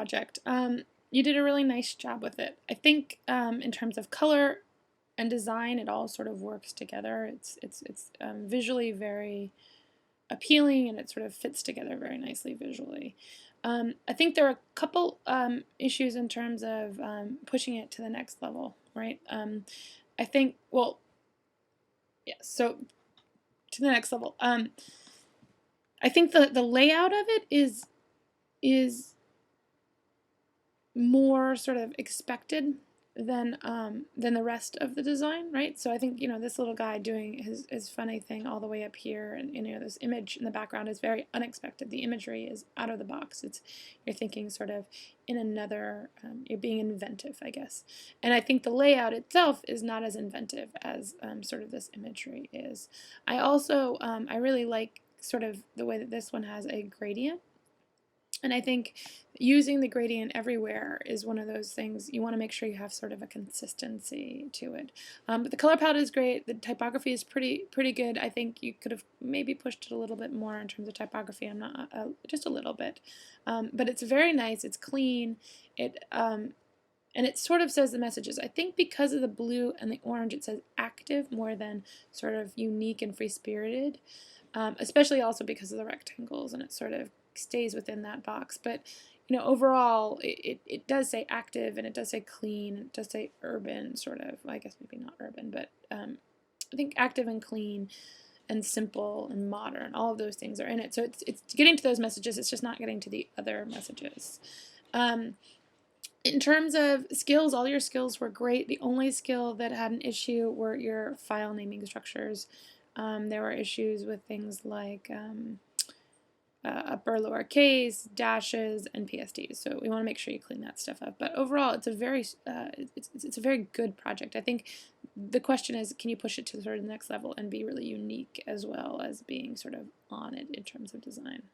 project. You did a really nice job with it. I think in terms of color and design, it all sort of works together. It's visually very appealing, and it sort of fits together very nicely visually. I think there are a couple issues in terms of pushing it to the next level, right? I think, well, yeah, so to the next level. I think the layout of it is more sort of expected than the rest of the design, right? So I think, you know, this little guy doing his funny thing all the way up here, and you know, this image in the background is very unexpected. The imagery is out of the box. You're thinking sort of in another, you're being inventive, I guess. And I think the layout itself is not as inventive as sort of this imagery is. I also I really like sort of the way that this one has a gradient. And I think using the gradient everywhere is one of those things you want to make sure you have sort of a consistency to it. But the color palette is great. The typography is pretty good. I think you could have maybe pushed it a little bit more in terms of typography. I'm not just a little bit, but it's very nice. It's clean. And it sort of says the messages. I think because of the blue and the orange, it says active more than sort of unique and free-spirited. Especially also because of the rectangles, and it sort of stays within that box. But you know, overall it does say active, and it does say clean, and it does say urban, sort of. I guess maybe not urban, but I think active and clean and simple and modern, all of those things are in it. So it's getting to those messages, it's just not getting to the other messages. In terms of skills, all your skills were great. The only skill that had an issue were your file naming structures. There were issues with things like upper lowercase, dashes, and PSTs. So we want to make sure you clean that stuff up. But overall, it's a very good project. I think the question is, can you push it to sort of the next level and be really unique as well as being sort of on it in terms of design?